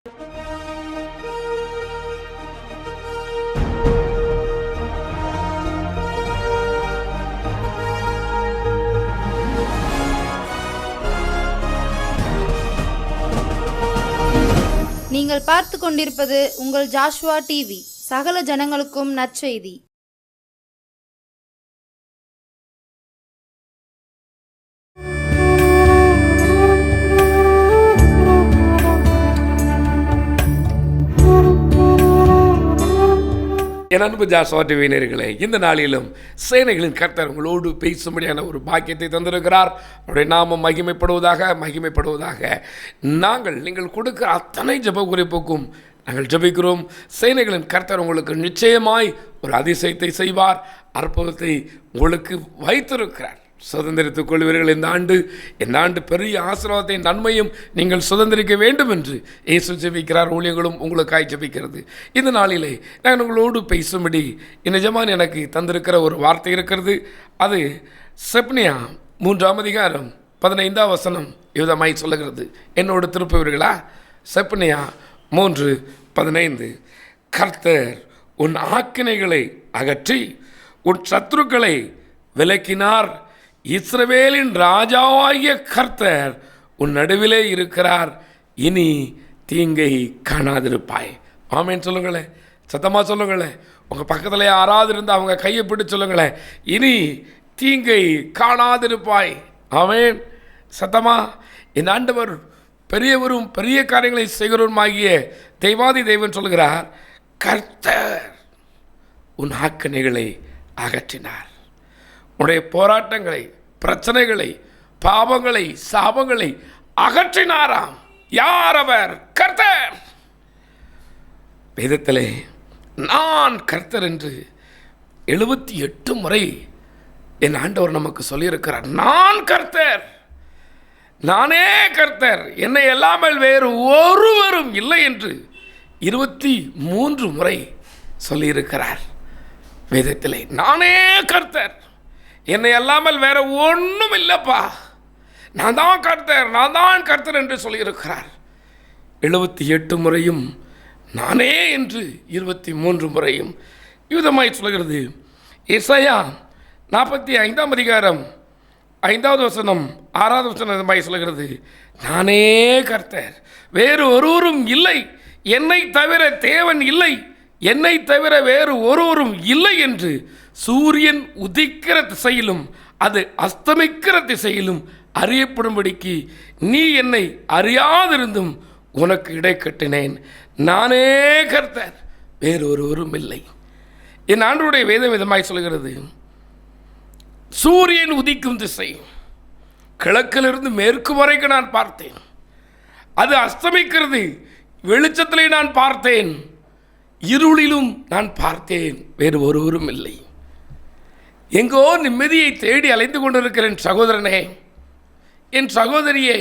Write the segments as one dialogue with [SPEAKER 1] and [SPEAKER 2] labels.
[SPEAKER 1] நீங்கள் பார்த்து கொண்டிருப்பது உங்கள் ஜாஷ்வா டிவி. சகல ஜனங்களுக்கும் நற்செய்தி.
[SPEAKER 2] என் அன்பு ஜாஷ்வா டிவி நேயர்களே, இந்த நாளிலும் சேனைகளின் கர்த்தர் உங்களோடு பேசும்படியான ஒரு பாக்கியத்தை தந்திருக்கிறார். அவருடைய நாமம் மகிமைப்படுவதாக. நீங்கள் கொடுக்கிற அத்தனை ஜெப குறிப்புக்கும் நாங்கள் ஜெபிக்கிறோம். சேனைகளின் கர்த்தர் உங்களுக்கு நிச்சயமாய் ஒரு அதிசயத்தை செய்வார், அற்புதத்தை உங்களுக்கு வைத்திருக்கிறார். சுதந்திரித்துக் கொள்வீர்கள். இந்த ஆண்டு பெரிய ஆசீர்வாதத்தை நன்மையும் நீங்கள் சுதந்திரிக்க வேண்டும் என்று இயேசு ஜெபிக்கிறார். ஊழியங்களும் உங்களுக்காய் ஜெபிக்கிறது. இந்த நாளிலே நான் உங்களோடு பேசும்படி நிஜமான எனக்கு தந்திருக்கிற ஒரு வார்த்தை இருக்கிறது. அது செப்னியா 3ஆம் அதிகாரம் 15ஆம் வசனம் விதமாய் சொல்லுகிறது. என்னோடு திருப்புவீர்களா? செப்னியா 3:15. கர்த்தர் உன் ஆக்கினைகளை அகற்றி உன் சத்துருக்களை விலக்கினார். இஸ்ரவேலின் ராஜாவாகிய கர்த்தர் உன் நடுவிலே இருக்கிறார். இனி தீங்கை காணாதிருப்பாய். ஆமேன்னு சொல்லுங்களேன், சத்தமாக சொல்லுங்களேன். உங்கள் பக்கத்தில் யாராவது இருந்தால் அவங்க கையை பிடிச்சு சொல்லுங்களேன், இனி தீங்கை காணாதிருப்பாய். ஆமேன். சத்தமா. இந்த ஆண்டவர் பெரியவரும் பெரிய காரியங்களை செய்கிறவருமாகிய தெய்வாதி தெய்வன் சொல்கிறார், கர்த்தர் உன் ஆக்கினைகளை அகற்றினார். உடைய போராட்டங்களை, பிரச்சனைகளை, பாவங்களை, சாபங்களை அகற்றினாராம். யார் அவர்? கர்த்தர். வேதத்திலே நான் கர்த்தர் என்று 78 முறை என் ஆண்டவர் நமக்கு சொல்லியிருக்கிறார். நான் கர்த்தர், நானே கர்த்தர், என்னை இல்லாமல் வேறு ஒருவரும் இல்லை என்று 23 முறை சொல்லியிருக்கிறார் வேதத்திலே. நானே கர்த்தர், என்னை அல்லாமல் வேற ஒன்றும் இல்லைப்பா, நான் தான் கர்த்தர் என்று சொல்லியிருக்கிறார். 78 முறையும் நானே என்று 23 முறையும் யுதமாய் சொல்கிறது. எசாயா 45ஆம் அதிகாரம் 5வது வசனம் 6வது வசனம் சொல்கிறது, நானே கர்த்தர், வேறு ஒருவரும் இல்லை, என்னை தவிர தேவன் இல்லை, என்னை தவிர வேறு ஒருவரும் இல்லை என்று சூரியன் உதிக்கிற திசையிலும் அது அஸ்தமிக்கிற திசையிலும் அறியப்படும்படிக்கு நீ என்னை அறியாதிருந்தும் உனக்கு இடை கட்டினேன். நானே கர்த்தர், வேறு ஒருவரும் இல்லை. என் ஆண்டவருடைய வேதம் விதமாய் சொல்கிறது, சூரியன் உதிக்கும் திசை கிழக்கிலிருந்து மேற்கு வரைக்கும் நான் பார்த்தேன், அது அஸ்தமிக்கிறது, வெளிச்சத்திலே நான் பார்த்தேன், இருளிலும் நான் பார்த்தேன், வேறு ஒருவரும் இல்லை. எங்கோ நிம்மதியை தேடி அலைந்து கொண்டிருக்கிற என் சகோதரனே, என் சகோதரியே,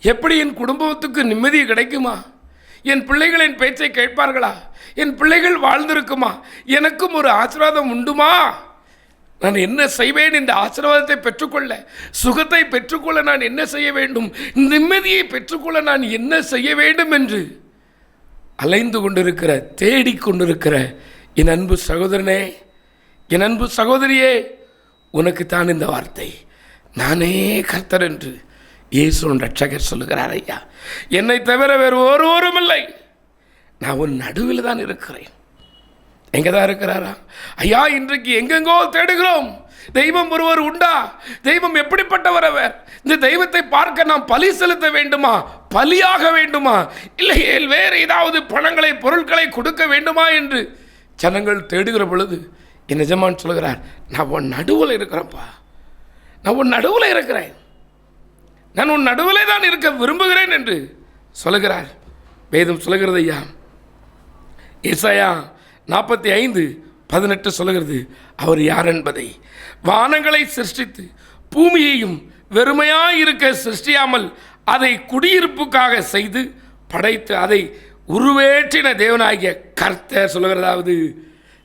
[SPEAKER 2] எப்படி என் குடும்பத்துக்கு நிம்மதி கிடைக்குமா? என் பிள்ளைகள் என் பேச்சை கேட்பார்களா? என் பிள்ளைகள் வாழ்ந்திருக்குமா? எனக்கும் ஒரு ஆசீர்வாதம் உண்டுமா? நான் என்ன செய்வேன்? இந்த ஆசீர்வாதத்தை பெற்றுக்கொள்ள, சுகத்தை பெற்றுக்கொள்ள நான் என்ன செய்ய வேண்டும்? நிம்மதியை பெற்றுக்கொள்ள நான் என்ன செய்ய வேண்டும் என்று அலைந்து கொண்டிருக்கிற, தேடிக்கொண்டிருக்கிற என் அன்பு சகோதரனே, என் அன்பு சகோதரியே, உனக்குத்தான் இந்த வார்த்தை. நானே கர்த்தர் என்று இயேசுவின் ரட்சகர் சொல்லுகிறார். ஐயா, என்னை தவிர வேறு ஒருவரும் இல்லை, நான் உன் நடுவில் தான் இருக்கிறேன். எங்கே தான் இருக்கிறாரா? ஐயா, இன்றைக்கு எங்கெங்கோ தேடுகிறோம். தெய்வம் ஒருவர் உண்டா? தெய்வம் எப்படிப்பட்டவர் அவர்? இந்த தெய்வத்தை பார்க்க நாம் பலி செலுத்த வேண்டுமா? பலியாக வேண்டுமா? இல்லையே வேறு ஏதாவது பணங்களை, பொருட்களை கொடுக்க வேண்டுமா என்று ஜனங்கள் தேடுகிற பொழுது என் எஜமான் சொல்கிறார், நான் உன் நடுவில் இருக்கிறேன்ப்பா, நான் உன் நடுவில் இருக்கிறேன், நான் உன் நடுவிலே தான் இருக்க விரும்புகிறேன் என்று சொல்லுகிறார். வேதம் சொல்லுகிறது. ஐயா, ஏசாயா 45:18 சொல்லுகிறது, அவர் யார் என்பதை, வானங்களை சிருஷ்டித்து பூமியையும் வெறுமையாயிருக்க சிருஷ்டியாமல் அதை குடியிருப்புக்காக செய்து படைத்து அதை உருவேற்றின தேவனாகிய கர்த்தர் சொல்லுகிறதாவது,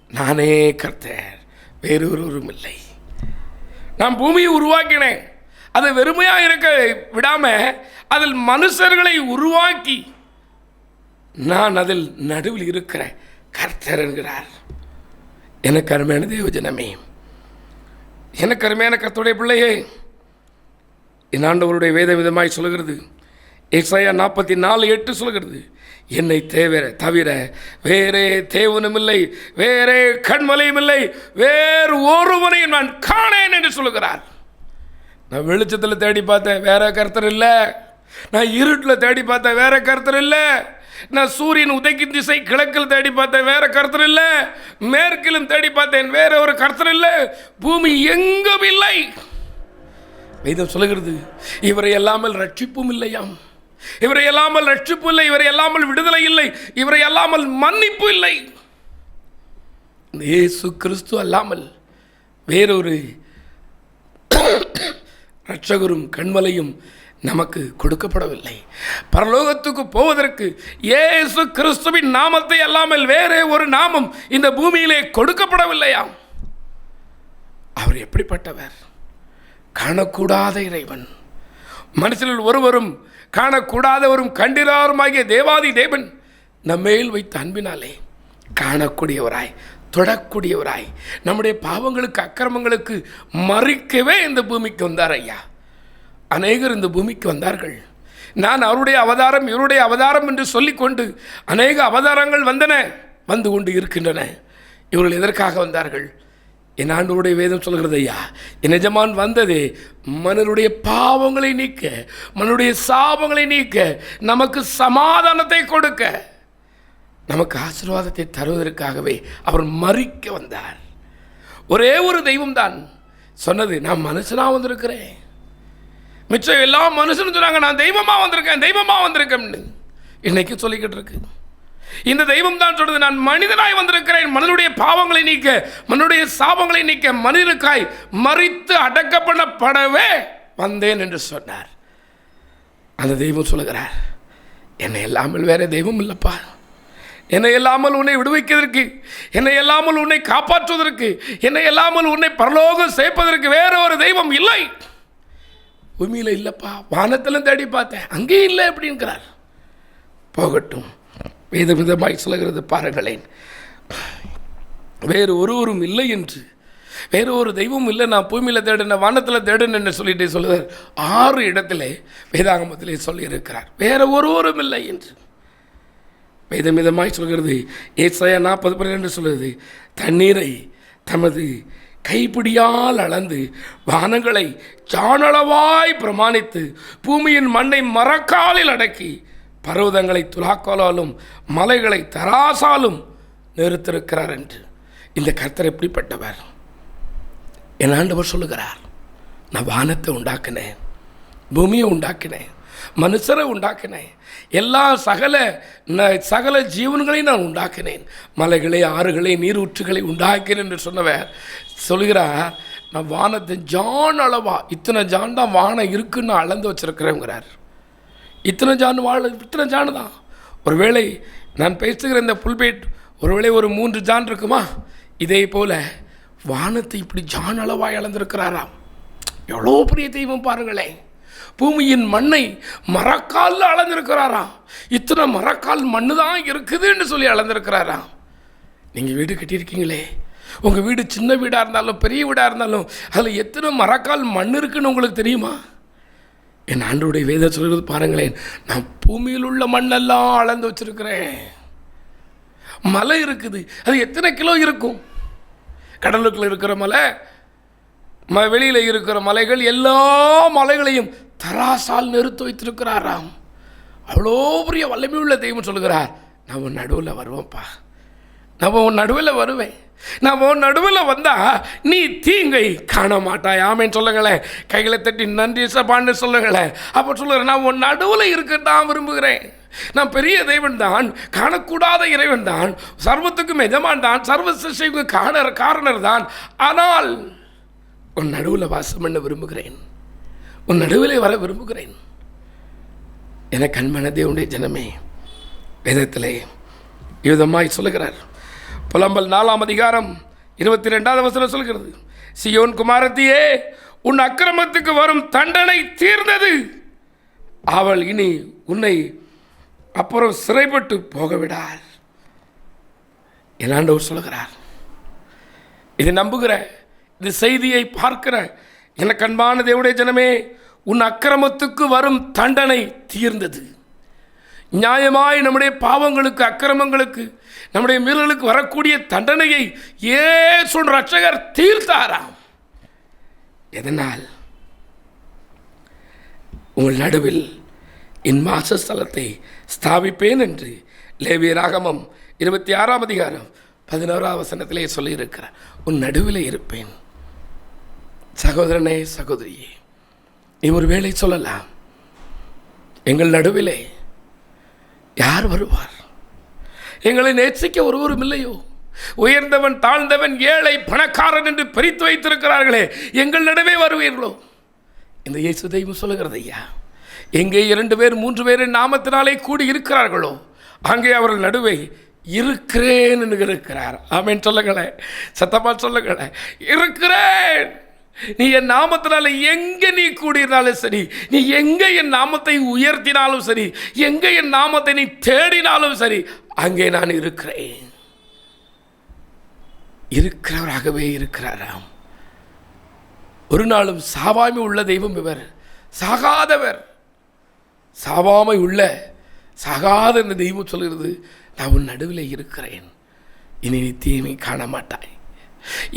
[SPEAKER 2] நானே கர்த்தர், வேறு ஒருவரும் இல்லை. நான் பூமியை உருவாக்கினேன், அதை வெறுமையாக இருக்க விடாமல் அதில் மனுஷர்களை உருவாக்கி நான் அதில் நடுவில் இருக்கிற கர்த்தர் என்கிறார். எனக்கு அருமையான தேவஜனமே, எனக்கு அருமையான கர்த்தருடைய பிள்ளையே, என் ஆண்டவருடைய வேத விதமாய் சொல்கிறது. ஏசாயா 44:8 சொல்கிறது, என்னை தவிர வேறே தேவனும் இல்லை, வேறே கண்மலையும் இல்லை, வேறு ஒருவனையும் நான் காணேன் என்று சொல்லுகிறார். நான் வெளிச்சத்தில் தேடி பார்த்தேன், வேற கர்த்தர் இல்லை. நான் இருட்டில் தேடி பார்த்தேன், வேற கர்த்தர் இல்லை. நான் சூரியன் உதைக்கும் திசை கிழக்கில் தேடி பார்த்தேன், வேற கர்த்தர் இல்லை. மேற்கிலும் தேடி பார்த்தேன், வேற ஒரு கர்த்தர் இல்லை. பூமி எங்கும் இல்லை. வேதம் சொல்லுகிறது, இவரை எல்லாமல் ரட்சிப்பும் இல்லையாம், இவரை எல்லாமல் ரட்சிப்பு இல்லை, இவரை எல்லாமல் விடுதலை இல்லை, இவரை எல்லாமல் மன்னிப்பு இல்லை. இயேசு கிறிஸ்து அல்லாமல் வேறொரு இரட்சகரும் கண்மலையும் நமக்கு கொடுக்கப்படவில்லை. பரலோகத்துக்கு போவதற்கு இயேசு கிறிஸ்துவின் நாமத்தை அல்லாமல் வேறே ஒரு நாமம் இந்த பூமியிலே கொடுக்கப்படவில்லையாம். அவர் எப்படிப்பட்டவர்? காணக்கூடாத இறைவன், மனுஷனில் ஒருவரும் காணக்கூடாதவரும் கண்டிராருமாகிய தேவாதி தேவன் நம்மேல் வைத்த அன்பினாலே காணக்கூடியவராய், தொடக்கூடியவராய், நம்முடைய பாவங்களுக்கு அக்கிரமங்களுக்கு மறிக்கவே இந்த பூமிக்கு வந்தார் ஐயா. அநேகர் இந்த பூமிக்கு வந்தார்கள். நான் அவருடைய அவதாரம், இவருடைய அவதாரம் என்று சொல்லிக்கொண்டு அநேக அவதாரங்கள் வந்தன, வந்து கொண்டு இருக்கின்றன. இவர்கள் எதற்காக வந்தார்கள்? என் ஆண்டவருடைய வேதம் சொல்கிறது ஐயா, என் எஜமான் வந்ததே மனிதனுடைய பாவங்களை நீக்க, மனிதனுடைய சாபங்களை நீக்க, நமக்கு சமாதானத்தை கொடுக்க, நமக்கு ஆசீர்வாதத்தை தருவதற்காகவே அவர் மறிக்க வந்தார். ஒரே ஒரு தெய்வம் தான் சொன்னது, நான் மனுஷனாக வந்திருக்கிறேன். மிச்சம் எல்லா மனுஷனும் சொன்னாங்க, நான் தெய்வமாக வந்திருக்கேன், தெய்வமாக வந்திருக்கேன்னு. இன்னைக்கு சொல்லிக்கிட்டு இருக்கு. இந்த தெய்வம் தான் சொல்றது, நான் மனிதனாய் வந்திருக்கிறேன், மனிதனுடைய பாவங்களை நீக்க, மனிதனுடைய சாபங்களை நீக்க, மனிதனுக்காய் மரித்து அடக்கப்படவே வந்தேன் என்று சொன்னார். அந்த தெய்வம் சொல்லுகிறார், என்னை இல்லாமல் வேற தெய்வம் இல்லைப்பா. என்னை இல்லாமல் உன்னை விடுவிக்கிறதற்கு, என்னை இல்லாமல் உன்னை காப்பாற்றுவதற்கு, என்னை இல்லாமல் உன்னை பரலோகம் சேர்ப்பதற்கு வேற ஒரு தெய்வம் இல்லை. பூமியில் இல்லைப்பா, வானத்திலும் தேடி பார்த்தேன், அங்கேயும் இல்லை அப்படிங்கிறார். போகட்டும், வேத விதமாய் சொல்லுகிறது பாருங்களேன். வேறு ஒருவரும் இல்லை என்று, வேறு ஒரு தெய்வம் இல்லை, நான் பூமியில் தேடின, வானத்தில் தேடினு சொல்லிட்டு சொல்லுவார். 6 இடத்துல வேதாகமத்திலே சொல்லியிருக்கிறார், வேற ஒருவரும் இல்லை என்று. வேதமிதமாய் சொல்கிறது. ஏசாயா 40:12 சொல்லுது, தண்ணீரை தமது கைப்பிடியால் அளந்து வானங்களை சாணளவாய் பிரமாணித்து பூமியின் மண்ணை மரக்காலில் அடக்கி பர்வதங்களை துலாக்காலாலும் மலைகளை தராசாலும் நிறுத்திருக்கிறார் என்று. இந்த கர்த்தர் எப்படிப்பட்டவர்? என் ஆண்டவர் சொல்லுகிறார், நான் வானத்தை உண்டாக்கினேன், பூமியை உண்டாக்கினேன், மனுஷரை உண்டாக்கினேன், எல்லா சகல ஜீவன்களையும் நான் உண்டாக்கினேன், மலைகளை, ஆறுகளை, நீரூற்றுகளை உண்டாக்கினேன் என்று சொன்னவர் சொல்கிறார், நான் வானத்தை ஜான் அளவா, இத்தனை ஜான் தான் வானம் இருக்குன்னு அளந்து வச்சிருக்கிறேங்கிறார். இத்தனை ஜானு தான். ஒருவேளை நான் பேசுகிற இந்த புல்பேட் ஒருவேளை ஒரு 3 ஜான் இருக்குமா? இதே போல் வானத்தை இப்படி ஜான் அளவாய் அளந்திருக்கிறாராம். எவ்வளோ பெரிய தெய்வம் பாருங்களேன். பூமியின் மண்ணை மரக்காலில் அளந்திருக்கிறாராம். இத்தனை மரக்கால் மண்ணு தான் இருக்குதுன்னு சொல்லி அளந்திருக்கிறாராம். நீங்கள் வீடு கட்டியிருக்கீங்களே, உங்கள் வீடு சின்ன வீடாக இருந்தாலும் பெரிய வீடாக இருந்தாலும் அதில் எத்தனை மரக்கால் மண் இருக்குன்னு உங்களுக்கு தெரியுமா? என் ஆண்டவருடைய வேதம் சொல்கிறது பாருங்களேன், நான் பூமியில் உள்ள மண்ணெல்லாம் அளந்து வச்சிருக்கிறேன். மலை இருக்குது, அது எத்தனை கிலோ இருக்கும்? கடலுக்குள்ள இருக்கிற மலை, வெளியில் இருக்கிற மலைகள், எல்லா மலைகளையும் தராசால் நிறுத்தி வைத்திருக்கிறாராம். அவ்வளோ பெரிய வல்லமை உள்ள தெய்வம் சொல்லுகிறார், நான் உன் நடுவில் வருவேன்ப்பா, நான் உன் நடுவில் வருவேன், நான் உன் நடுவில் வந்தா நீ தீங்கை காண மாட்டாய். ஆமேன்னு சொல்லுங்களேன். கைகளை தட்டி நன்றி சபான்னு சொல்லுங்களேன். அப்போ சொல்லுறேன், நான் உன் நடுவில் இருக்கத்தான் விரும்புகிறேன். நான் பெரிய தெய்வன் தான், காணக்கூடாத இறைவன் தான், சர்வத்துக்கும் எஜமான் தான், சர்வ சிருஷ்டிக்கு காரணர் தான். ஆனால் உன் நடுவில் வாசம் பண்ண விரும்புகிறேன், உன் நடுவிலே வர விரும்புகிறேன். என கண்மன தேவனுடைய ஜனமே, வேதத்திலே யுதமாய் சொல்லுகிறார். புலம்பல் 4ஆம் அதிகாரம் 22வது வசனம் சொல்கிறது, சியோன் குமாரத்தியே, உன் அக்கிரமத்துக்கு வரும் தண்டனை தீர்ந்தது, அவள் இனி உன்னை அப்புறம் சிறைப்பட்டு போக விடார். என் ஆண்டவர் சொல்லுகிறார். இதை நம்புகிற, இந்த செய்தியை பார்க்கிற எனக்கு அன்பான தேவனுடைய ஜனமே, உன் அக்கிரமத்துக்கு வரும் தண்டனை தீர்ந்தது. நியாயமாய் நம்முடைய பாவங்களுக்கு, அக்கிரமங்களுக்கு, நம்முடைய மீறலுக்கு வரக்கூடிய தண்டனையை இயேசு ரட்சகர் தீர்த்தாராம். எதனால்? உங்கள் நடுவில் என் வாசஸ்தலத்தை ஸ்தாபிப்பேன் என்று லேவியராகமம் 26ஆம் அதிகாரம் 11ஆம் வசனத்திலே சொல்லியிருக்கிறார். உன் நடுவில் இருப்பேன். சகோதரனே, சகோதரியே, நீ ஒரு வேளை சொல்லலாம், எங்கள் நடுவிலே யார் வருவார்? எங்களை நேசிக்க ஒருவரும் இல்லையோ? உயர்ந்தவன், தாழ்ந்தவன், ஏழை, பணக்காரன் என்று பிரித்து வைத்திருக்கிறார்களே, எங்கள் நடுவே வருவீர்களோ? இந்த இயேசு தெய்வம் சொல்லுகிறது, ஐயா, எங்கே 2 பேர் 3 பேர் நாமத்தினாலே கூடி இருக்கிறார்களோ அங்கே அவர்கள் நடுவே இருக்கிறேன் என்று இருக்கிறார். ஆமென் சொல்லுங்களேன், சத்தமா சொல்லுங்களேன். இருக்கிறேன். நீ என் நாமத்தினால எங்கே நீ கூடினாலும் சரி, நீ எங்கே என் நாமத்தை உயர்த்தினாலும் சரி, எங்கே என் நாமத்தை நீ தேடினாலும் சரி, அங்கே நான் இருக்கிறேன். இருக்கிறவராகவே இருக்கிறாராம். ஒரு நாளும் சாவாமை உள்ள தெய்வம் இவர். சாகாதவர், சாவாமை உள்ள சாகாத இந்த தெய்வம் சொல்கிறது, நான் உன் நடுவில் இருக்கிறேன், இனி நீ தீமை காண மாட்டாய்.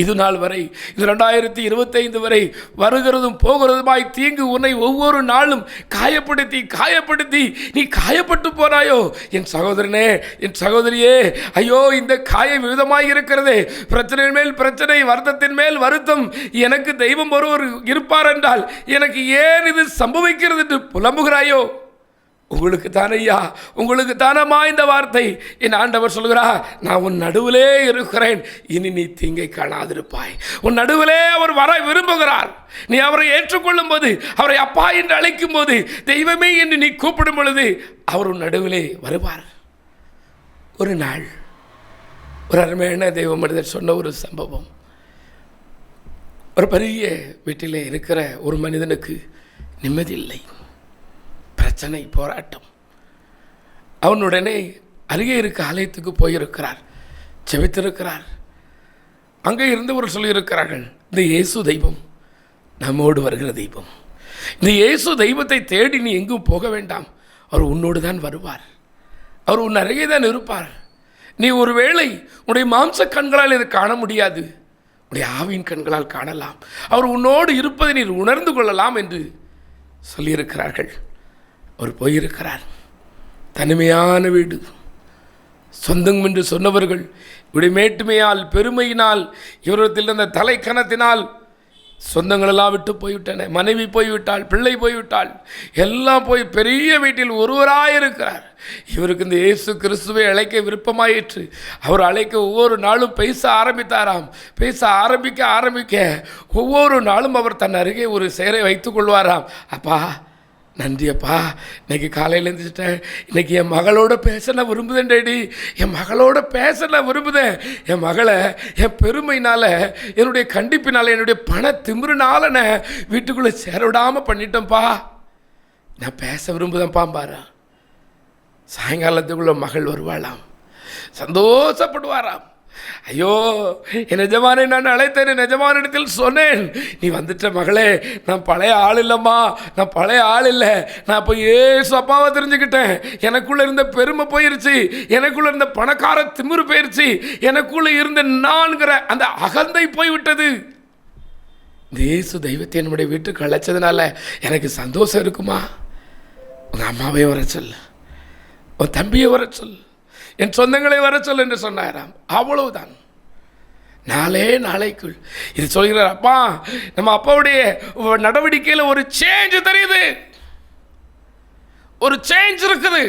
[SPEAKER 2] இது நாள் வரை, இது 2025 வரை வருகிறதும் போகிறதுமாய் தீங்கு உன்னை ஒவ்வொரு நாளும் காயப்படுத்தி காயப்படுத்தி நீ காயப்பட்டு போனாயோ என் சகோதரனே, என் சகோதரியே, ஐயோ இந்த காயம் விதமாய் இருக்கிறதே, பிரச்சனையின் மேல் பிரச்சனை, வருத்தத்தின் மேல் வருத்தம், எனக்கு தெய்வம் ஒருவர் இருப்பார் என்றால் எனக்கு ஏன் இது சம்பவிக்கிறது என்று புலம்புகிறாயோ? உங்களுக்கு தானையா, உங்களுக்கு தானமா இந்த வார்த்தை. என் ஆண்டவர் சொல்கிறார், நான் உன் நடுவிலே இருக்கிறேன், இனி நீ தீங்கை காணாதிருப்பாய். உன் நடுவிலே அவர் வர விரும்புகிறார். நீ அவரை ஏற்றுக்கொள்ளும் போது, அவரை அப்பா என்று அழைக்கும் போது, தெய்வமே என்று நீ கூப்பிடும் பொழுது அவர் உன் நடுவிலே வருவார். ஒரு நாள் ஒரு அருமையான தெய்வ மனிதர் சொன்ன ஒரு சம்பவம். ஒரு பெரிய வீட்டிலே இருக்கிற ஒரு மனிதனுக்கு நிம்மதி இல்லை, பிரச்சனை, போராட்டம். அவனுடனே அருகே இருக்க ஆலயத்துக்கு போயிருக்கிறார், செபித்திருக்கிறார். அங்கே இருந்தவர் சொல்லியிருக்கிறார்கள், இந்த இயேசு தெய்வம் நம்மோடு வருகிற தெய்வம். இந்த இயேசு தெய்வத்தை தேடி நீ எங்கும் போக வேண்டாம், அவர் உன்னோடு தான் வருவார், அவர் உன் அருகே தான் இருப்பார். நீ ஒருவேளை உன்னுடைய மாம்ச கண்களால் இதை காண முடியாது, உன்னுடைய ஆவியின் கண்களால் காணலாம். அவர் உன்னோடு இருப்பதை நீ உணர்ந்து கொள்ளலாம் என்று சொல்லியிருக்கிறார்கள். அவர் போயிருக்கிறார். தனிமையான வீடு. சொந்தம் என்று சொன்னவர்கள் இவருடைய மேட்டுமையால், பெருமையினால், இவரத்தில் இருந்த தலைக்கணத்தினால் சொந்தங்களெல்லாம் விட்டு போய்விட்டன. மனைவி போய்விட்டாள், பிள்ளை போய்விட்டாள், எல்லாம் போய் பெரிய வீட்டில் ஒருவராயிருக்கிறார். இவருக்கு இந்த இயேசு கிறிஸ்துவை அழைக்க விருப்பமாயிற்று. அவர் அழைக்க ஒவ்வொரு நாளும் பேச ஆரம்பித்தாராம். பேச ஆரம்பிக்க ஒவ்வொரு நாளும் அவர் தன் அருகே ஒரு சேரை வைத்துக் கொள்வாராம். அப்பா நன்றி அப்பா, இன்னைக்கு காலையில் எழுந்துட்டேன், இன்னைக்கு என் மகளோட பேச நான் விரும்புதேன் டேடி, என் மகளோட பேச நான் விரும்புதேன். என் மகளை என் பெருமையினால், என்னுடைய கண்டிப்பினால், என்னுடைய பண திமிருனால நான் வீட்டுக்குள்ளே சேர விடாமல் பண்ணிட்டேன்ப்பா, நான் பேச விரும்புதேன்ப்பா பாரு. சாயங்காலத்துக்குள்ள மகள் வருவாளாம், சந்தோஷப்படுவாராம். ஐயோ என் எஜமானை நான் அழைத்தேன், என் எஜமான இடத்தில் சொன்னேன், நீ வந்துட்ட மகளே, நான் பழைய ஆள் இல்லைம்மா, நான் பழைய ஆள் இல்லை, நான் இப்போ ஏசு அப்பாவை தெரிஞ்சுக்கிட்டேன், எனக்குள்ளே இருந்த பெருமை போயிருச்சு, எனக்குள்ளே இருந்த பணக்கார திமிரு போயிருச்சு, எனக்குள்ளே இருந்த நான்கிற அந்த அகந்தை போய்விட்டது. இந்த இயேசு தெய்வத்தை என்னுடைய வீட்டுக்கு அழைச்சதுனால எனக்கு சந்தோஷம் இருக்குமா? உங்கள் அம்மாவையும் வர சொல், உன் தம்பியை வர சொல், என் சொந்தங்களை வர சொல் என்று சொன்னாராம். அவ்வளவுதான். நாளைக்குள் இது சொல்கிறார். அப்பா, நம்ம அப்பாவுடைய நடவடிக்கையில் ஒரு சேஞ்ச் தெரியுது, ஒரு சேஞ்ச் இருக்குது.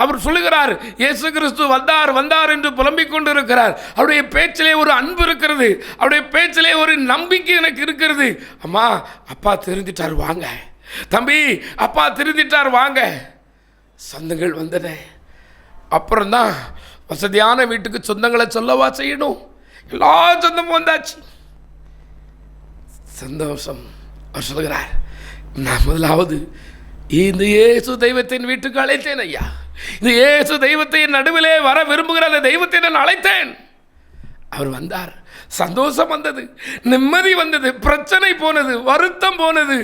[SPEAKER 2] அவர் சொல்லுகிறார், இயேசு கிறிஸ்து வந்தார் என்று புலம்பிக் கொண்டு இருக்கிறார். அவருடைய பேச்சிலே ஒரு அன்பு இருக்கிறது, அவருடைய பேச்சிலே ஒரு நம்பிக்கை எனக்கு இருக்கிறது. அம்மா, அப்பா திருந்திட்டார் வாங்க, தம்பி அப்பா திருந்திட்டார் வாங்க. சொந்தங்கள் வந்தன. அப்புறம்தான் வசதியான வீட்டுக்கு சொந்தங்களை சொல்லவா செய்யணும், எல்லா சொந்தமும் வந்தாச்சு. சந்தோஷம். அவர் சொல்கிறார், நான் முதலாவது இந்த இயேசு தெய்வத்தின் வீட்டுக்கு அழைத்தேன் ஐயா, இந்த இயேசு தெய்வத்தை என் நடுவிலே வர விரும்புகிற அந்த தெய்வத்தை நான் அழைத்தேன். அவர் வந்தார். சந்தோஷம் வந்தது, நிம்மதி வந்தது, பிரச்சனை போனது, வருத்தம் போனது,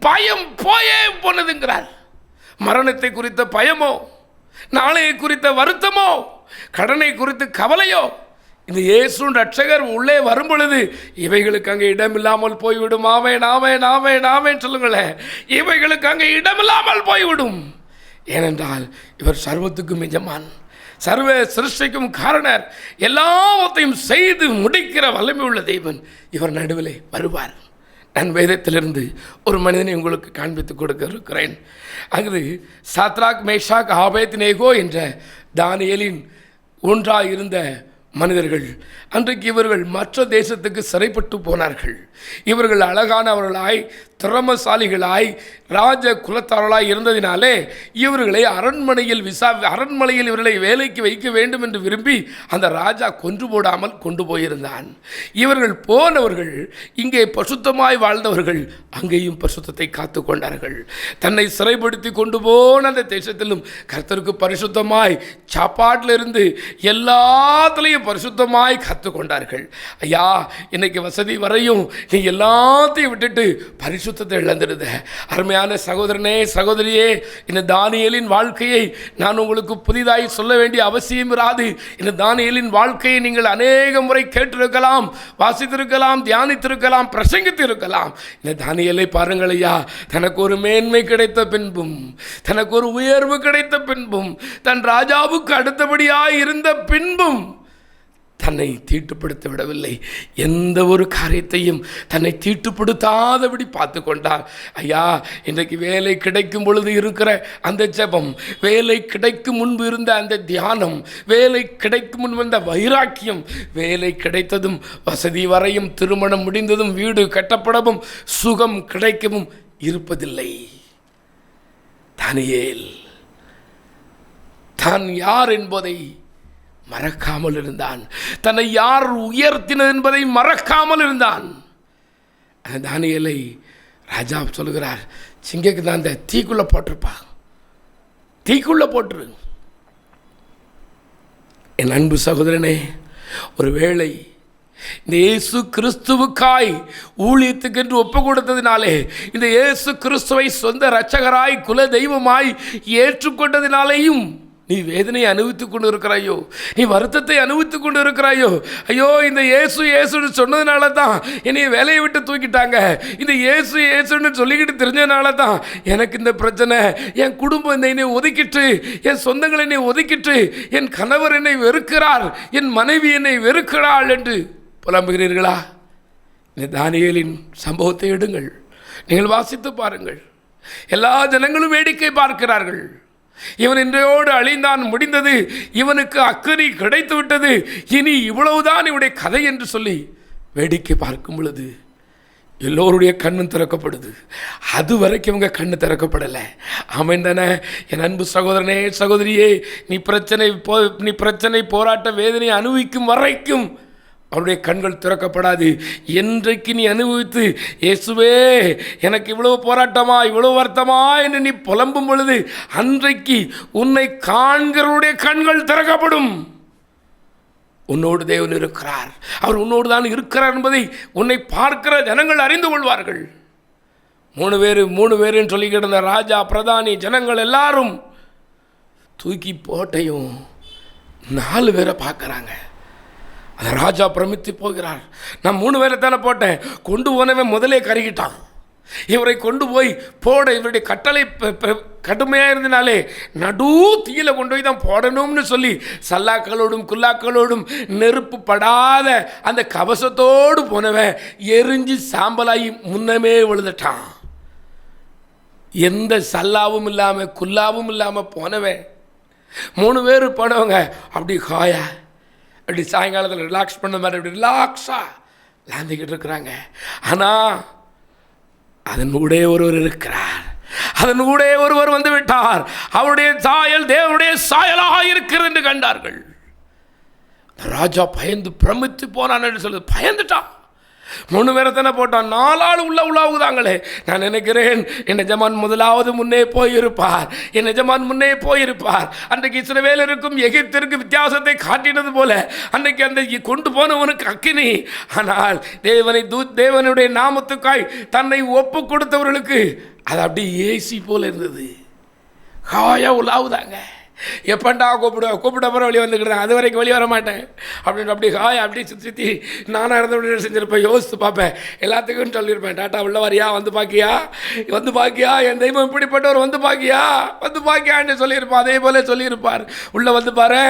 [SPEAKER 2] பயம் போயே போனதுங்கிறார். மரணத்தை குறித்த பயமோ, நாளையை குறித்த வருத்தமோ, கடனை குறித்து கவலையோ, இந்த இயேசு ரட்சகர் உள்ளே வரும் பொழுது இவைகளுக்கு அங்கே இடமில்லாமல் போய்விடும். ஆமென், ஆமென், ஆமென், ஆமென் சொல்லுங்களேன். இவைகளுக்கு அங்கே இடமில்லாமல் போய்விடும். ஏனென்றால் இவர் சர்வத்துக்கும் எஜமான், சர்வ சிருஷ்டிக்கும் காரணர், எல்லாவற்றையும் செய்து முடிக்கிற வல்லமை உள்ள தெய்வன் இவர் நடுவிலே வருவார். நான் வேதத்திலிருந்து ஒரு மனிதனை உங்களுக்கு காண்பித்து கொடுக்க இருக்கிறேன். அங்கு சாத்ராக், மேஷாக், ஆபேத்நேகோ என்ற தானியேலின் ஒன்றாக இருந்த மனிதர்கள், அன்றைக்கு இவர்கள் மற்ற தேசத்துக்கு சிறைப்பட்டு போனார்கள். இவர்கள் அழகானவர்களாய், திறமசாலிகளாய், ராஜ குலத்தாரர்களாய் இருந்ததினாலே இவர்களை அரண்மனையில் இவர்களை வேலைக்கு வைக்க வேண்டும் என்று விரும்பி அந்த ராஜா கொன்று போடாமல் கொண்டு போயிருந்தான். இவர்கள் போனவர்கள் இங்கே பரிசுத்தமாய் வாழ்ந்தவர்கள் அங்கேயும் பரிசுத்தத்தை காத்து கொண்டார்கள். தன்னை சிறைப்படுத்தி கொண்டு போன அந்த தேசத்திலும் கர்த்தருக்கு பரிசுத்தமாய் சாப்பாட்டிலிருந்து எல்லாத்திலையும் பரிசுத்தமாய் காத்து கொண்டார்கள். ஐயா, இன்னைக்கு வசதி வரையும் நீ எல்லாத்தையும் விட்டுட்டு பரிசுத்தத்தை இழந்துடுத. அருமையான சகோதரனே, சகோதரியே, இந்த தானியேலின் வாழ்க்கையை நான் உங்களுக்கு புதிதாய் சொல்ல வேண்டிய அவசியம் இராது. இந்த தானியேலின் வாழ்க்கையை நீங்கள் அநேக முறை கேட்டிருக்கலாம், வாசித்திருக்கலாம், தியானித்திருக்கலாம், பிரசங்கித்திருக்கலாம். இந்த தானியேலை பாருங்கள் ஐயா, தனக்கு ஒரு மேன்மை கிடைத்த பின்பும், தனக்கு ஒரு உயர்வு கிடைத்த பின்பும், தன் ராஜாவுக்கு அடுத்தபடியாய் இருந்த பின்பும் தன்னை தீட்டுப்படுத்த விடவில்லை. எந்த ஒரு காரியத்தையும் தன்னை தீட்டுப்படுத்தாதபடி பார்த்து கொண்டார். ஐயா, இன்றைக்கு வேலை கிடைக்கும் பொழுது இருக்கிற அந்த ஜெபம், வேலை கிடைக்கும் முன்பு இருந்த அந்த தியானம், வேலை கிடைக்கும் முன்பு இருந்த வைராக்கியம், வேலை கிடைத்ததும் வசதி வரையும், திருமணம் முடிந்ததும், வீடு கட்டப்படவும், சுகம் கிடைக்கவும் இருப்பதில்லை. தானியேல் தான் யார் என்பதை மறக்காமல் இருந்தான். தன்னை யார் உயர்த்தினது என்பதை மறக்காமல் இருந்தான். அந்த தானியேலை ராஜா சொல்கிறார், சிங்கக்கு தான் அந்த தீக்குள்ள போட்டிருப்பா, தீக்குள்ள போட்டுரு. என் அன்பு சகோதரனே, ஒருவேளை இந்த இயேசு கிறிஸ்துவுக்காய் ஊழியத்துக்கென்று ஒப்பு கொடுத்ததினாலே, இந்த இயேசு கிறிஸ்துவை சொந்த இரட்சகராய் குல தெய்வமாய் ஏற்றுக்கொண்டதினாலேயும் நீ வேதனையை அனுபவித்துக் கொண்டு இருக்கிறாயோ, நீ வருத்தத்தை அனுபவித்துக் கொண்டு இருக்கிறாயோ. ஐயோ, இந்த இயேசு இயேசுன்னு சொன்னதுனால தான் என்னை வேலையை விட்டு தூக்கிட்டாங்க, இந்த இயேசு இயேசுன்னு சொல்லிக்கிட்டு தெரிஞ்சதுனால தான் எனக்கு இந்த பிரச்சனை, என் குடும்பம் என்னை ஒதுக்கிட்டு, என் சொந்தங்கள் என்னை ஒதுக்கிட்டு, என் கணவர் என்னை வெறுக்கிறார், என் மனைவி என்னை வெறுக்கிறாள் என்று புலம்புகிறீர்களா? இந்த தானியேலின் சம்பவத்தை எடுங்கள், நீங்கள் வாசித்து பாருங்கள். எல்லா ஜனங்களும் வேடிக்கை பார்க்கிறார்கள். இவன் இன்றையோடு அழிந்தான், முடிந்தது, இவனுக்கு அக்கறை கிடைத்து விட்டது, இனி இவ்வளவுதான் இவனுடைய கதை என்று சொல்லி வேடிக்கை பார்க்கும் பொழுது எல்லோருடைய கண்ணும் திறக்கப்படுது. அது வரைக்கும் இவங்க கண்ணு திறக்கப்படலை. ஆமென் தானே? என் அன்பு சகோதரனே, சகோதரியே, நீ பிரச்சனை போராட்ட வேதனை அனுபவிக்கும் வரைக்கும் அவருடைய கண்கள் திறக்கப்படாது. என்றைக்கு நீ அனுபவித்து, இயேசுவே எனக்கு இவ்வளவு போராட்டமா, இவ்வளவு வருத்தமா என்று நீ புலம்பும் பொழுது, அன்றைக்கு உன்னை காண்கிறவருடைய கண்கள் திறக்கப்படும். உன்னோடு தேவன் இருக்கிறார், அவர் உன்னோடு தான் இருக்கிறார் என்பதை உன்னை பார்க்கிற ஜனங்கள் அறிந்து கொள்வார்கள். 3 பேருன்னு சொல்லி கிடந்த ராஜா, பிரதானி, ஜனங்கள் எல்லாரும் தூக்கி போட்டையும் 4 பேரை பார்க்குறாங்க. அந்த ராஜா பிரமித்து போகிறார். நான் 3 பேரை தானே போட்டேன், கொண்டு போனவன் முதலே கருகிட்டான், இவரை கொண்டு போய் போட இவருடைய கட்டளை கடுமையாக இருந்தனாலே நடு தீயில கொண்டு போய் தான் போடணும்னு சொல்லி சல்லாக்களோடும் குல்லாக்களோடும் நெருப்பு படாத அந்த கவசத்தோடு போனவன் எரிஞ்சு சாம்பலாகி முன்னமே விழுந்துட்டான். எந்த சல்லாவும் இல்லாமல் குல்லாவும் இல்லாமல் போனவன். 3 பேர் போனவங்க அப்படி காயா, அப்படி சாயங்காலத்தில் ரிலாக்ஸ் பண்ண மாதிரி அப்படி ரிலாக்ஸாக லாந்திக்கிட்டு இருக்கிறாங்க. ஆனால் அதன் கூட ஒருவர் இருக்கிறார், அதன் கூட ஒருவர் வந்து விட்டார். அவருடைய சாயல் தேவனுடைய சாயலாக இருக்கிறது என்று கண்டார்கள். ராஜா பயந்து பிரமித்து போனான் என்று சொல்லுது. பயந்துட்டான். 3 பேரை தானே போட்டோம், 4 ஆள் உள்ள உலாவுதாங்களே. நான் நினைக்கிறேன் என் எஜமான் முதலாவது முன்னே போயிருப்பார், என் எஜமான் முன்னே போயிருப்பார். அன்றைக்கு இஸ்ரவேலருக்கும் எகிப்திற்கும் வித்தியாசத்தை காட்டினது போல அன்றைக்கு அந்த கொண்டு போனவனுக்கு அக்கினி. ஆனால் தேவனுடைய நாமத்துக்காய் தன்னை ஒப்பு கொடுத்தவர்களுக்கு அது அப்படியே ஏசி போல இருந்தது. காயா உலாவுதாங்க. எப்பண்டா கூப்பிட போகிற வழி வந்துக்கிட்டேன், அது வரைக்கும் வெளியே வர மாட்டேன் அப்படின்னு அப்படி காயா அப்படி சுற்றி நானாக இருந்த செஞ்சிருப்பேன். யோசித்து பார்ப்பேன், எல்லாத்துக்கும் சொல்லியிருப்பேன், டாட்டா உள்ள வரியா, வந்து பாக்கியா என் தெய்வம் இப்படிப்பட்டவர், வந்து பாக்கியான்னு சொல்லியிருப்பான். அதே போல சொல்லியிருப்பார், உள்ளே வந்து பாரு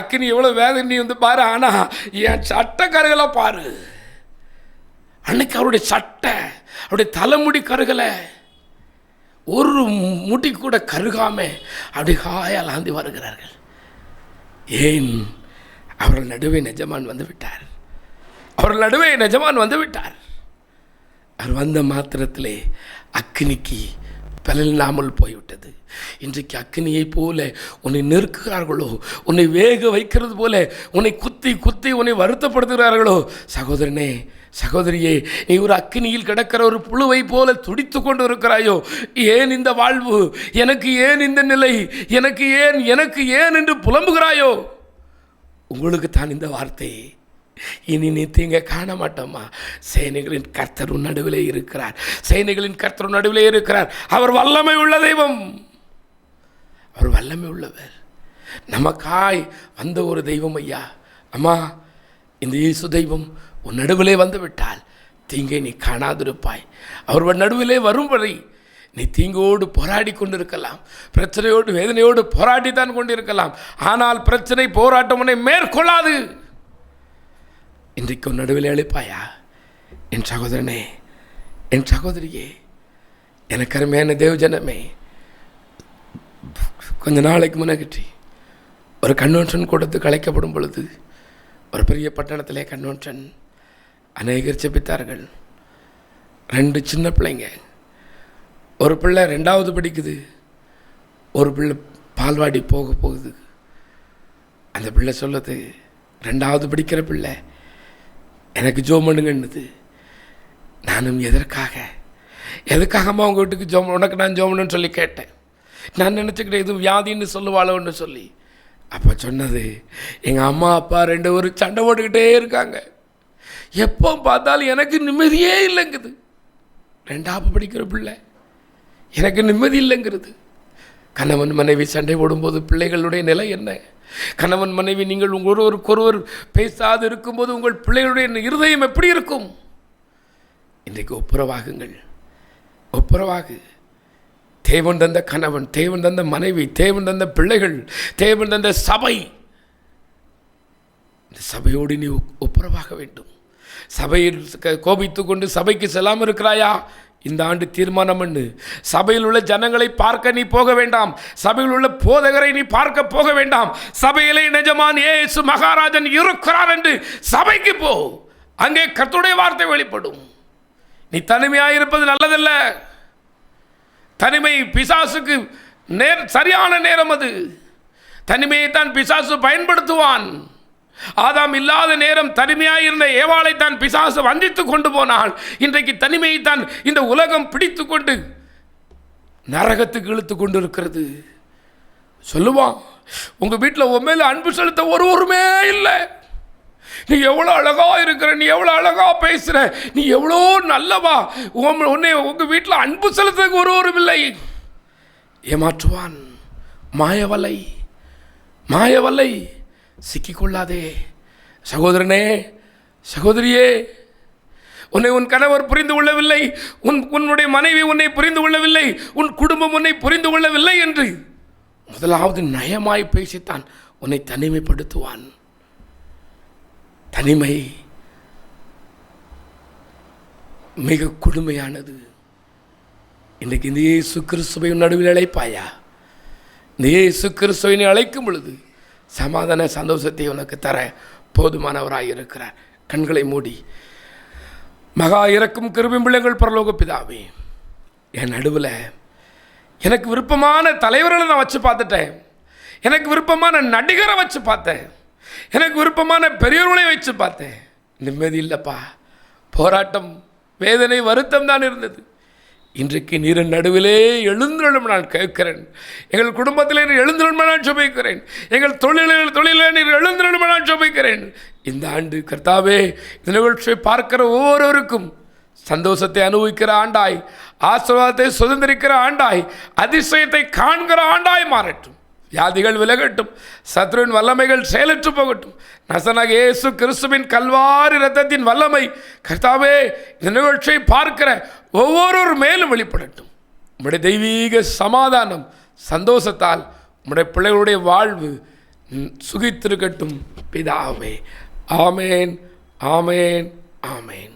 [SPEAKER 2] அக்கினி எவ்வளோ வேதனை வந்து பாரு, ஆனால் என் சட்டை கருகலை பாரு. அன்னைக்கு அவருடைய சட்டை, அவருடைய தலைமுடி கருகலை, ஒரு முடி கூட கருகாம அப்படி காயால் ஆந்தி வருகிறார்கள். ஏன்? அவர்கள் நடுவே எஜமான் வந்து விட்டார். அவர் வந்த மாத்திரத்திலே அக்கினிக்கு பலனில்லாமல் போய்விட்டது. இன்றைக்கு அக்கினியை போல உன்னை நெருக்குகிறார்களோ, உன்னை வேக வைக்கிறது போல உன்னை குத்தி உன்னை வருத்தப்படுத்துகிறார்களோ, சகோதரனே சகோதரியே, நீ ஒரு அக்கினியில் கிடக்கிற ஒரு புழுவை போல துடித்து கொண்டு இருக்கிறாயோ. ஏன் இந்த வாழ்வு, எனக்கு ஏன் இந்த நிலை, எனக்கு ஏன் என்று புலம்புகிறாயோ. உங்களுக்கு தான் இந்த வார்த்தை, இனி நீ தீங்க காண மாட்டோமா. சேனைகளின் கர்த்தர் நடுவிலே இருக்கிறார். அவர் வல்லமை உள்ள தெய்வம், அவர் வல்லமை உள்ளவர். நமக்காய் வந்த ஒரு தெய்வம் ஐயா. அம்மா, இந்த இயேசு தெய்வம் உன் நடுவிலே வந்து விட்டால் தீங்கை நீ காணாதிருப்பாய். அவர் நடுவிலே வரும் வரை நீ தீங்கோடு போராடி கொண்டிருக்கலாம், பிரச்சனையோடு வேதனையோடு போராடித்தான் கொண்டிருக்கலாம். ஆனால் பிரச்சனை போராட்டம் உன்னை மேற்கொள்ளாது. இன்றைக்கு உன் நடுவில் எழுப்பாயா? என் சகோதரனே, என் சகோதரியே, எனக்கு அருமையான தேவஜனமே, கொஞ்ச நாளைக்கு முன்னாடி ஒரு கன்வென்ஷன் கொடுத்து கலைக்கப்படும் பொழுது, ஒரு பெரிய பட்டணத்திலே கன்வென்ஷன், அநேகர் செபித்தார்கள். 2 சின்ன பிள்ளைங்க, ஒரு பிள்ளை 2வது படிக்குது, ஒரு பிள்ளை பால்வாடி போகுது. அந்த பிள்ளை சொல்லுது, 2வது படிக்கிற பிள்ளை, எனக்கு ஜோம் பண்ணுங்கன்னுது. நானும் எதுக்காகம்மா உங்கள் வீட்டுக்கு உனக்கு நான் ஜோமனுன்னு சொல்லி கேட்டேன். நான் நினச்சிக்கிட்டேன் இது வியாதின்னு சொல்லுவாளோன்னு சொல்லி. அப்போ சொன்னது, எங்கள் அம்மா அப்பா 2 பேரும் சண்டை போட்டுக்கிட்டே இருக்காங்க, எப்போ பார்த்தாலும் எனக்கு நிம்மதியே இல்லைங்குது. 2வது படிக்கிற பிள்ளை, எனக்கு நிம்மதி இல்லைங்கிறது. கணவன் மனைவி சண்டை போடும்போது பிள்ளைகளுடைய நிலை என்ன? கணவன் மனைவி நீங்கள் ஒருவருக்கொருவர் பேசாது இருக்கும்போது உங்கள் பிள்ளைகளுடைய இருதயம் எப்படி இருக்கும்? இன்றைக்கு ஒப்புரவாகு. தேவன் தந்த கணவன், தேவன் தந்த மனைவி, தேவன் தந்த பிள்ளைகள், தேவன் தந்த சபை, இந்த சபையோடு நீ ஒப்புரவாக வேண்டும். சபையில் கோபித்து கொண்டு சபைக்கு செல்லாமல் இருக்கிறாயா? இந்த ஆண்டு தீர்மானம் பண்ணு. சபையில் உள்ள ஜனங்களை பார்க்க நீ போக வேண்டாம், சபையில் உள்ள போதகரை நீ பார்க்க போக வேண்டாம். சபையிலே எஜமான் இயேசு மகாராஜன் இருக்கிறார் என்று சபைக்கு போ, அங்கே கர்த்தருடைய வார்த்தை வெளிப்படும். நீ தனிமையாயிருப்பது நல்லதல்ல. தனிமை பிசாசுக்கு சரியான நேரம். அது தனிமையை தான் பிசாசு பயன்படுத்துவான். ஆதாம் இல்லாத நேரம் தனிமையாயிருந்த ஏவாளை தான் பிசாசு வஞ்சித்து கொண்டு போனான். இன்றைக்கு தனிமையை தான் இந்த உலகம் பிடித்து கொண்டு நரகத்துக்கு இழுத்து கொண்டு இருக்கிறது. சொல்லுவான், உங்க வீட்டில் உன் மேல அன்பு செலுத்த ஒருவருமே இல்லை. நீ எவ்வளோ அழகா இருக்கிற, நீ எவ்வளோ அழகா பேசுற, நீ எவ்வளோ நல்லவா, உன்னை உங்க வீட்டில் அன்பு செலுத்துறதுக்கு ஒருவரும் இல்லை. ஏமாற்றுவான். மாயவலை சிக்கிக்கொள்ளாதே. சகோதரனே, சகோதரியே, உன்னை உன் கணவர் புரிந்து கொள்ளவில்லை, உன்னுடைய மனைவி உன்னை புரிந்து கொள்ளவில்லை, உன் குடும்பம் உன்னை புரிந்து கொள்ளவில்லை என்று முதலாவது நயமாய் பேசித்தான் உன்னை தனிமைப்படுத்துவான். தனிமை மிக கொடுமையானது. இன்றைக்கு இந்த இயேசு கிறிஸ்துவின் நடுவில் அழைப்பாயா? இந்த இயேசு கிறிஸ்துவினை அழைக்கும் பொழுது சமாதான சந்தோஷத்தை உனக்கு தர போதுமானவராக இருக்கிறார். கண்களை மூடி, மகா இறக்கும் கிருபையும் பிள்ளைகள் பரலோக பிதாவே, என் நடுவில் எனக்கு விருப்பமான தலைவர்களை நான் வச்சு பார்த்துட்டேன், எனக்கு விருப்பமான நடிகரை வச்சு பார்த்தேன், எனக்கு விருப்பமான பெரியவர்களை வச்சு பார்த்தேன். நிம்மதி இல்லைப்பா. போராட்டம், வேதனை, வருத்தம் தான் இருந்தது. இன்றைக்கு நீரின் நடுவிலே எழுந்தருளும் நான் கேட்கிறேன். எங்கள் குடும்பத்திலே நீர் எழுந்தருளும் நான் ஜெபிக்கிறேன். எங்கள் தொழிலே நீர் எழுந்தருளும் நான் ஜெபிக்கிறேன். இந்த ஆண்டு கர்த்தாவே, இந்த நிகழ்ச்சியை பார்க்கிற ஒவ்வொருவருக்கும் சந்தோஷத்தை அனுபவிக்கிற ஆண்டாய், ஆசீர்வாதத்தை சுதந்திரிக்கிற ஆண்டாய், அதிசயத்தை காண்கிற ஆண்டாய் மாறட்டும். வியாதிகள் விலகட்டும், சத்ருவின் வல்லமைகள் செயலற்று போகட்டும். நசனாக இயேசு கிறிஸ்துவின் கல்வாரி இரத்தத்தின் வல்லமை கர்த்தாவே இந்த நிகழ்ச்சியை பார்க்கிற ஒவ்வொரு மேலும் வெளிப்படட்டும். உம்முடைய தெய்வீக சமாதானம், சந்தோஷத்தால் உம்முடைய பிள்ளைகளுடைய வாழ்வு சுகித்திருக்கட்டும் பிதாவே. ஆமேன், ஆமேன், ஆமேன்.